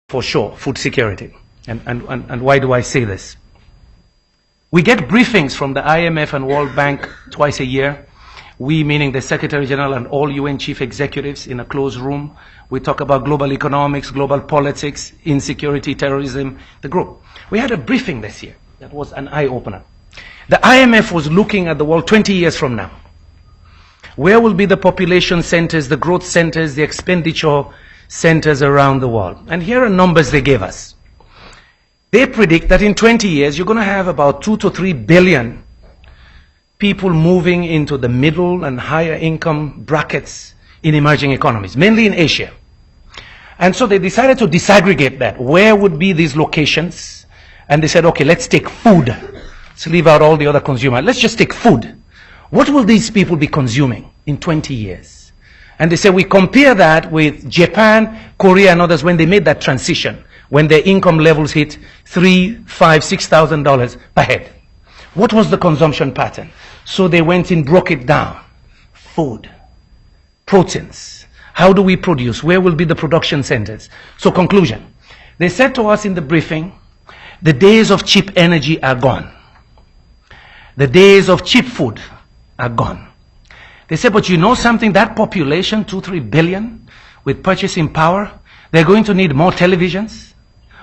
for sure, food security. And why do I say this? We get briefings from the IMF and World Bank twice a year. We, meaning the Secretary General and all UN chief executives in a closed room. We talk about global economics, global politics, insecurity, terrorism, the group. We had a briefing this year that was an eye-opener. The IMF was looking at the world 20 years from now. Where will be the population centers, the growth centers, the expenditure centers around the world? And here are numbers they gave us. They predict that in 20 years, you're going to have about 2 to 3 billion people moving into the middle and higher income brackets in emerging economies, mainly in Asia. And so they decided to disaggregate that. Where would be these locations? And they said, okay, let's take food. Let's leave out all the other consumers. Let's just take food. What will these people be consuming in 20 years? And they said, we compare that with Japan, Korea, and others when they made that transition, when their income levels hit $3,000, $5,000, $6,000 per head. What was the consumption pattern? So they went and broke it down. Food, proteins. How do we produce? Where will be the production centers? So conclusion. They said to us in the briefing, the days of cheap energy are gone. The days of cheap food are gone. They said, but you know something? That population, 2, 3 billion, with purchasing power, they're going to need more televisions,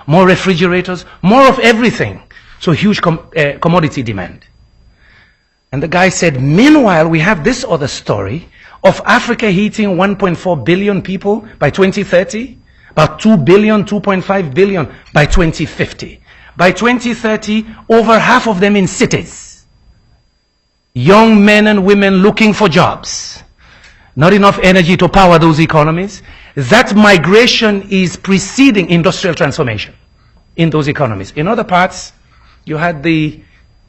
more refrigerators, more of everything. So huge commodity demand. And the guy said, meanwhile, we have this other story of Africa hitting 1.4 billion people by 2030, about 2 billion, 2.5 billion by 2050. By 2030, over half of them in cities. Young men and women looking for jobs. Not enough energy to power those economies. That migration is preceding industrial transformation in those economies. In other parts, you had the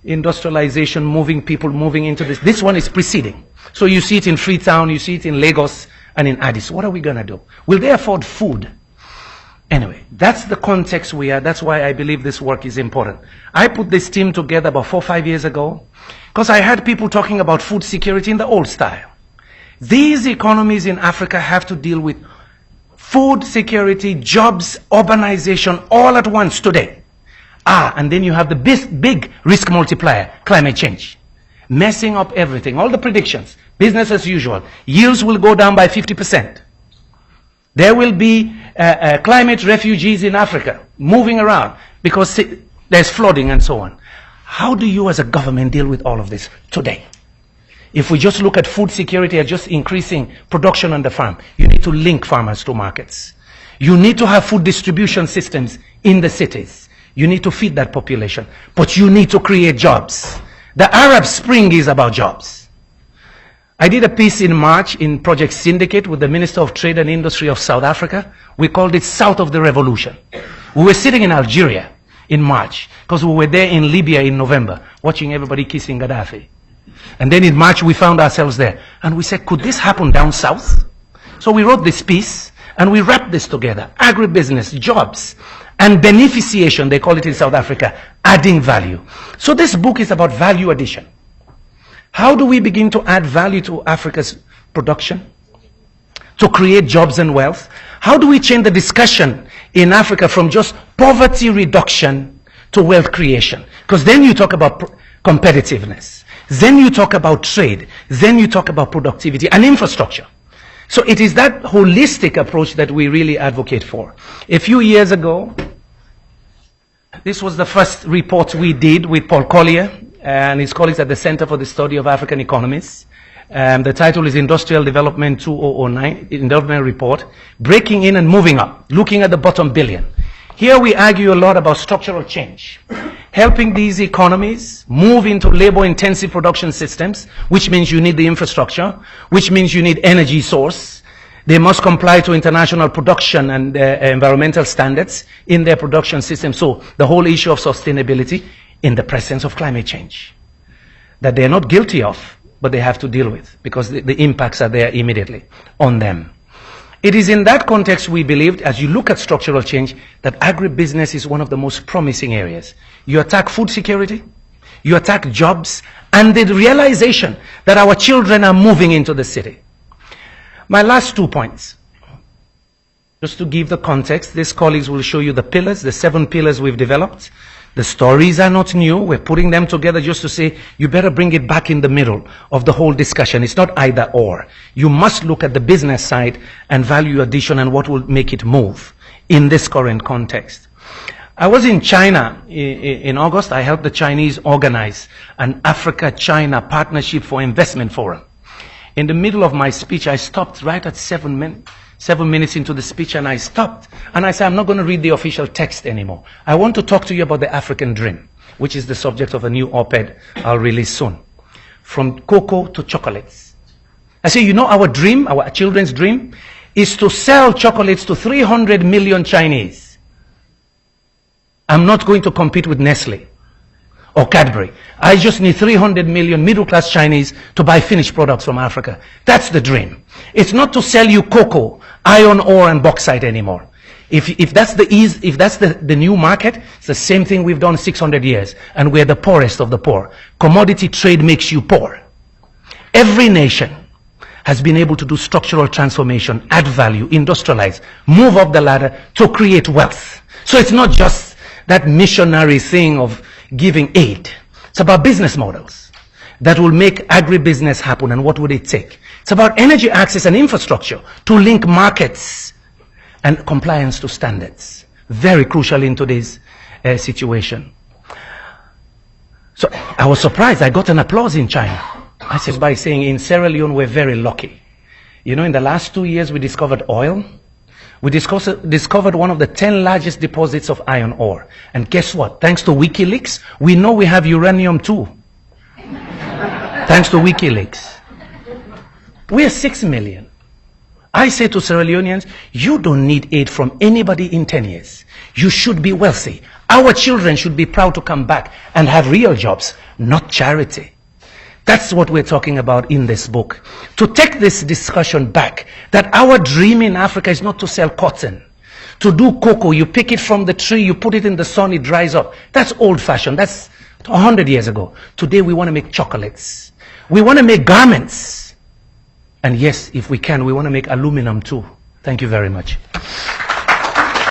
industrialization moving people moving into this. This one is preceding. So you see it in Freetown, you see it in Lagos and in Addis. What are we going to do? Will they afford food? Anyway, that's the context we are. That's why I believe this work is important. I put this team together about 4 or 5 years ago because I had people talking about food security in the old style. These economies in Africa have to deal with food security, jobs, urbanization all at once today. And then you have the big risk multiplier, climate change. Messing up everything. All the predictions, business as usual. Yields will go down by 50%. There will be climate refugees in Africa moving around because there's flooding and so on. How do you as a government deal with all of this today? If we just look at food security as just increasing production on the farm, you need to link farmers to markets. You need to have food distribution systems in the cities. You need to feed that population. But you need to create jobs. The Arab Spring is about jobs. I did a piece in March in Project Syndicate with the Minister of Trade and Industry of South Africa. We called it South of the Revolution. We were sitting in Algeria in March because we were there in Libya in November watching everybody kissing Gaddafi. And then in March we found ourselves there. And we said, could this happen down south? So we wrote this piece and we wrapped this together. Agribusiness, jobs, and beneficiation, they call it in South Africa, adding value. So this book is about value addition. How do we begin to add value to Africa's production? To create jobs and wealth? How do we change the discussion in Africa from just poverty reduction to wealth creation? Because then you talk about competitiveness. Then you talk about trade. Then you talk about productivity and infrastructure. So it is that holistic approach that we really advocate for. A few years ago, this was the first report we did with Paul Collier and his colleagues at the Center for the Study of African Economies. The title is Industrial Development 2009, Development Report, Breaking in and Moving Up, looking at the bottom billion. Here we argue a lot about structural change, helping these economies move into labor-intensive production systems, which means you need the infrastructure, which means you need energy source. They must comply to international production and environmental standards in their production system. So the whole issue of sustainability in the presence of climate change that they're not guilty of, but they have to deal with because the impacts are there immediately on them. It is in that context we believed, as you look at structural change, that agribusiness is one of the most promising areas. You attack food security, you attack jobs, and the realization that our children are moving into the city. My last 2 points. Just to give the context, these colleagues will show you the pillars, the 7 pillars we've developed. The stories are not new. We're putting them together just to say, you better bring it back in the middle of the whole discussion. It's not either or. You must look at the business side and value addition and what will make it move in this current context. I was in China in August. I helped the Chinese organize an Africa-China Partnership for Investment Forum. In the middle of my speech, I stopped right at 7 minutes into the speech, and I stopped. And I said, I'm not going to read the official text anymore. I want to talk to you about the African dream, which is the subject of a new op-ed I'll release soon. From cocoa to chocolates. I say, you know, our dream, our children's dream, is to sell chocolates to 300 million Chinese. I'm not going to compete with Nestle or Cadbury. I just need 300 million middle-class Chinese to buy finished products from Africa. That's the dream. It's not to sell you cocoa, iron ore, and bauxite anymore. If that's the new market, it's the same thing we've done 600 years, and we're the poorest of the poor. Commodity trade makes you poor. Every nation has been able to do structural transformation, add value, industrialize, move up the ladder to create wealth. So it's not just that missionary thing of giving aid. It's about business models that will make agribusiness happen. And what would it take? It's about energy access and infrastructure to link markets and compliance to standards. Very crucial in today's situation. So I was surprised. I got an applause in China. I said by saying in Sierra Leone we're very lucky. You know, in the last 2 years we discovered oil. We discovered one of the 10 largest deposits of iron ore. And guess what? Thanks to WikiLeaks, we know we have uranium too. Thanks to WikiLeaks. We're 6 million. I say to Sierra Leoneans, you don't need aid from anybody in 10 years. You should be wealthy. Our children should be proud to come back and have real jobs, not charity. That's what we're talking about in this book. To take this discussion back, that our dream in Africa is not to sell cotton. To do cocoa, you pick it from the tree, you put it in the sun, it dries up. That's old-fashioned. That's 100 years ago. Today we want to make chocolates. We want to make garments. And yes, if we can, we want to make aluminum too. Thank you very much.